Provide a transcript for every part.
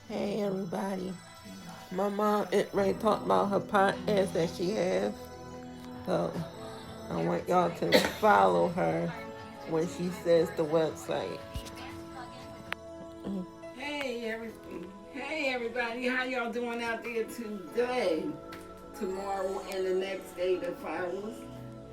Hey everybody. My mom Ray talked about her podcast that she has. So I want y'all to follow her when she says the website. Hey, hey everybody, how y'all doing out there today, tomorrow, and the next day that follows?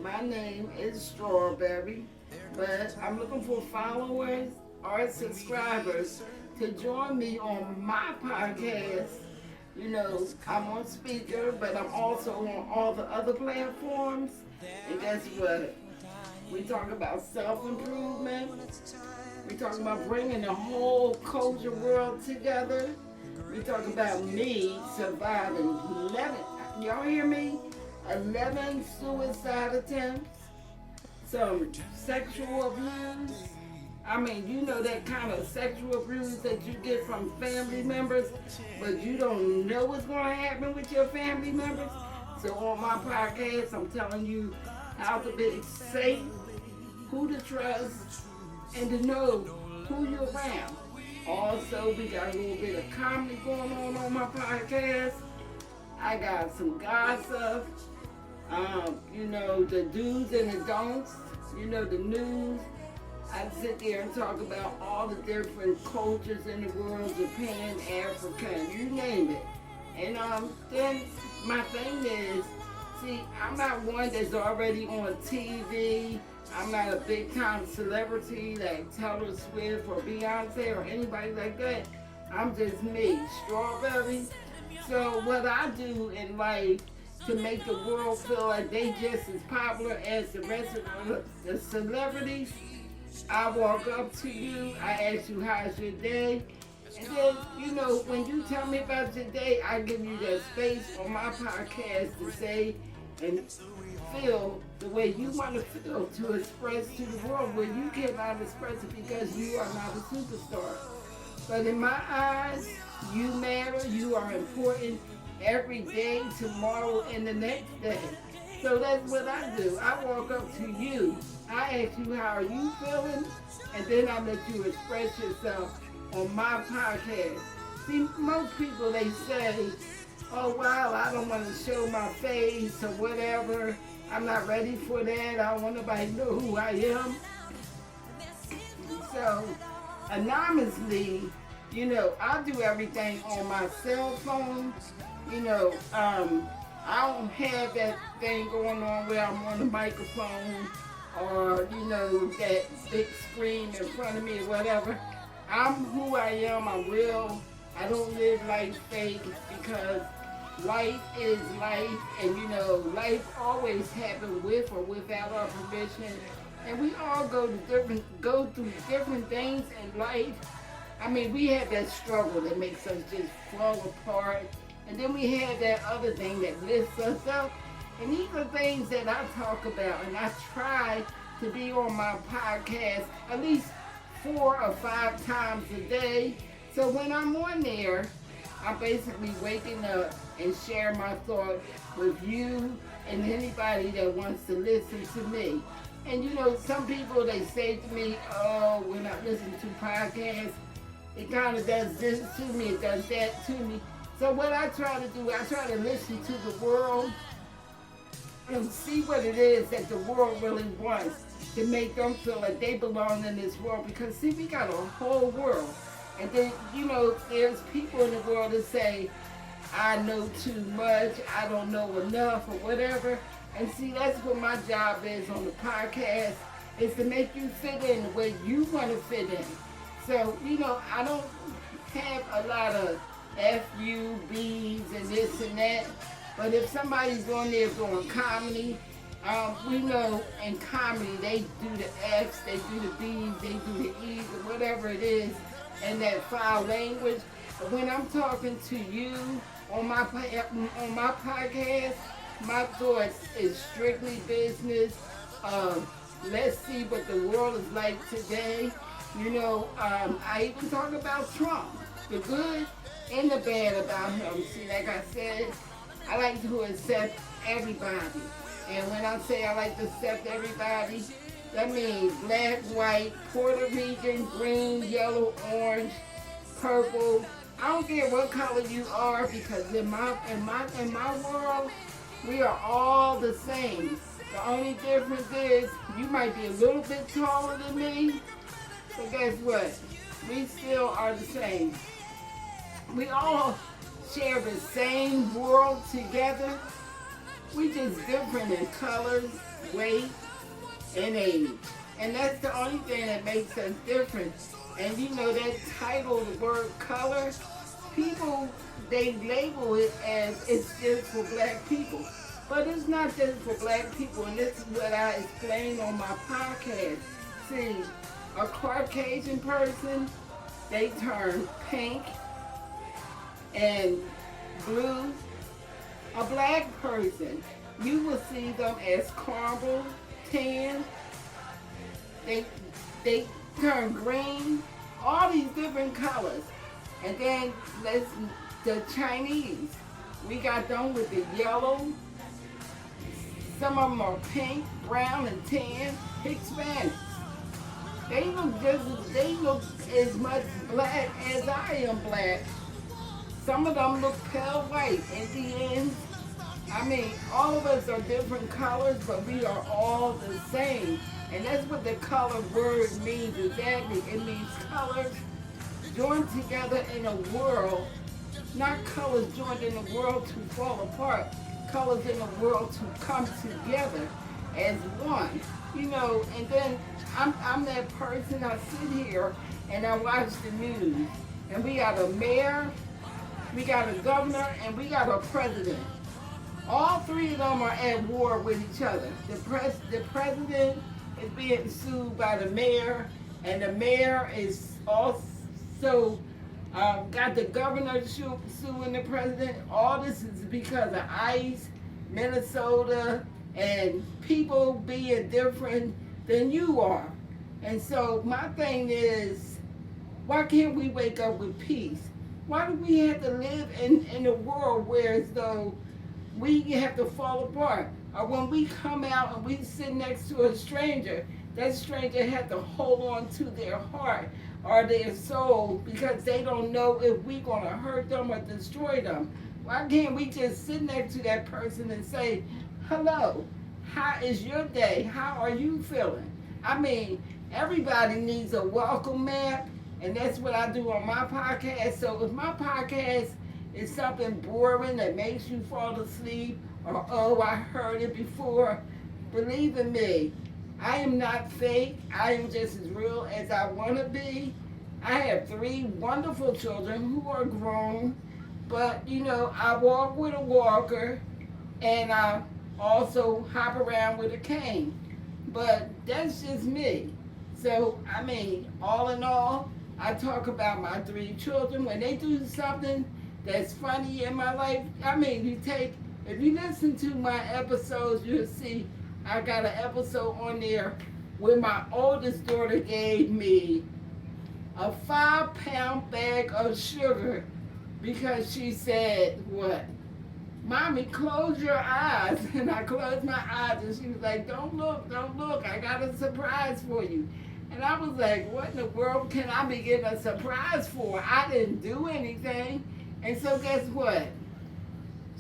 My name is Strawberry, but I'm looking for followers or subscribers to join me on my podcast. You know, I'm on speaker, but I'm also on all the other platforms. And guess what? We talk about self improvement. We talk about bringing the whole culture world together. We talk about me surviving 11, y'all hear me? 11 suicide attempts, some sexual abuse. I mean, you know that kind of sexual abuse that you get from family members, but you don't know what's going to happen with your family members. So on my podcast, I'm telling you how to be safe, who to trust, and to know who you're around. Also, we got a little bit of comedy going on my podcast. I got some gossip, the do's and the don'ts, the news. I sit there and talk about all the different cultures in the world, Japan, Africa, you name it. And then my thing is, see, I'm not one that's already on TV. I'm not a big time celebrity like Taylor Swift or Beyonce or anybody like that. I'm just me, Strawberry. So what I do in life to make the world feel like they just as popular as the rest of the celebrities, I walk up to you, I ask you how's your day, and then, when you tell me about your day, I give you that space on my podcast to say and feel the way you want to feel to express to the world where you cannot express it because you are not a superstar. But in my eyes, you matter, you are important every day, tomorrow, and the next day. So that's what I do. I walk up to you, I ask you how are you feeling, and then I let you express yourself on my podcast. See, most people they say, oh wow, I don't want to show my face or whatever. I'm not ready for that. I don't want nobody to know who I am. So, anonymously, I do everything on my cell phone. I don't have that thing going on where I'm on the microphone or, that big screen in front of me or whatever. I'm who I am. I'm real. I don't live life fake because life is life, and life always happens with or without our permission, and we all go through different things in life. I mean, we have that struggle that makes us just fall apart, and then we have that other thing that lifts us up. And these are things that I talk about, and I try to be on my podcast at least 4 or 5 times a day. So when I'm on there, I'm basically waking up and sharing my thoughts with you and anybody that wants to listen to me. And some people they say to me, oh, when I listen to podcasts, it kind of does this to me, it does that to me. So what I try to do, I try to listen to the world and see what it is that the world really wants to make them feel like they belong in this world. Because see, we got a whole world. And then, there's people in the world that say, I know too much, I don't know enough, or whatever. And see, that's what my job is on the podcast, is to make you fit in the way you want to fit in. So, I don't have a lot of FUBs and this and that. But if somebody's on there doing comedy, we know in comedy they do the F's, they do the B's, they do the E's, or whatever it is in that foul language. But when I'm talking to you on my podcast, my thoughts is strictly business. Let's see what the world is like today. I even talk about Trump, the good and the bad about him. See, like I said, I like to accept everybody. And when I say I like to accept everybody, that means black, white, Puerto Rican, green, yellow, orange, purple, I don't care what color you are, because in my world, we are all the same. The only difference is you might be a little bit taller than me, but guess what? We still are the same. We all share the same world together. We just different in colors, weight, and age. And that's the only thing that makes us different. And you know that title, the word color, people, they label it as it's just for black people. But it's not just for black people, and this is what I explain on my podcast. See, a Caucasian person, they turn pink and blue. A black person, you will see them as caramel, tan, they turn green, all these different colors. And then the Chinese, we got them with the yellow. Some of them are pink, brown, and tan. Hispanics, they look as much black as I am black. Some of them look pale white. Indians. I mean, all of us are different colors, but we are all the same. And that's what the color word means exactly. It means colors joined together in a world, not colors joined in a world to fall apart, colors in a world to come together as one. You know, and then I'm that person, I sit here and I watch the news. And we got a mayor, we got a governor, and we got a president. All three of them are at war with each other. The president is being sued by the mayor, and the mayor is also got the governor suing the president. All this is because of ICE, Minnesota, and people being different than you are. And so my thing is, why can't we wake up with peace? Why do we have to live in a world where as though we have to fall apart? Or when we come out and we sit next to a stranger, that stranger has to hold on to their heart or their soul because they don't know if we're going to hurt them or destroy them. Why can't we just sit next to that person and say, hello, how is your day? How are you feeling? I mean, everybody needs a welcome map, and that's what I do on my podcast. So if my podcast is something boring that makes you fall asleep, or oh, I heard it before, believe in me, I am not fake. I am just as real as I want to be. I have 3 wonderful children who are grown, but you know, I walk with a walker and I also hop around with a cane. But that's just me. So, I mean, all in all, I talk about my 3 children. When they do something that's funny in my life, I mean, if you listen to my episodes, you'll see I got an episode on there where my oldest daughter gave me a 5-pound bag of sugar because she said, what? Mommy, close your eyes. And I closed my eyes and she was like, don't look, I got a surprise for you. And I was like, what in the world can I be getting a surprise for? I didn't do anything. And so guess what?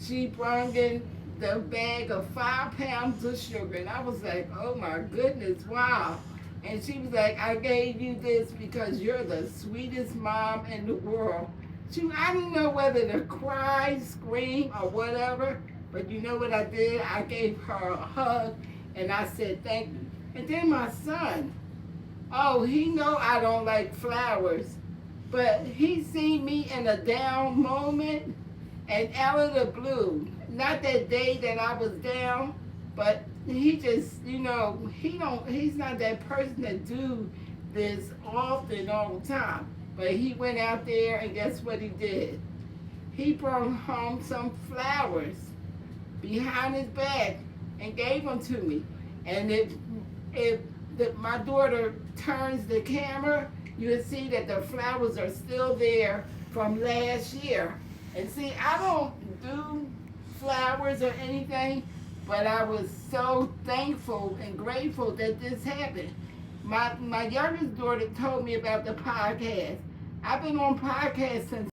She brought in the bag of 5 pounds of sugar. And I was like, oh my goodness, wow. And she was like, I gave you this because you're the sweetest mom in the world. I didn't know whether to cry, scream, or whatever. But you know what I did? I gave her a hug and I said, thank you. And then my son, oh, he know I don't like flowers. But he seen me in a down moment and out of the blue. Not that day that I was down, but he just, you know, he's not that person that do this often all the time. But he went out there and guess what he did? He brought home some flowers behind his back and gave them to me. And if my daughter turns the camera, you'll see that the flowers are still there from last year. And see, I don't do flowers or anything, but I was so thankful and grateful that this happened. My youngest daughter told me about the podcast. I've been on podcasts since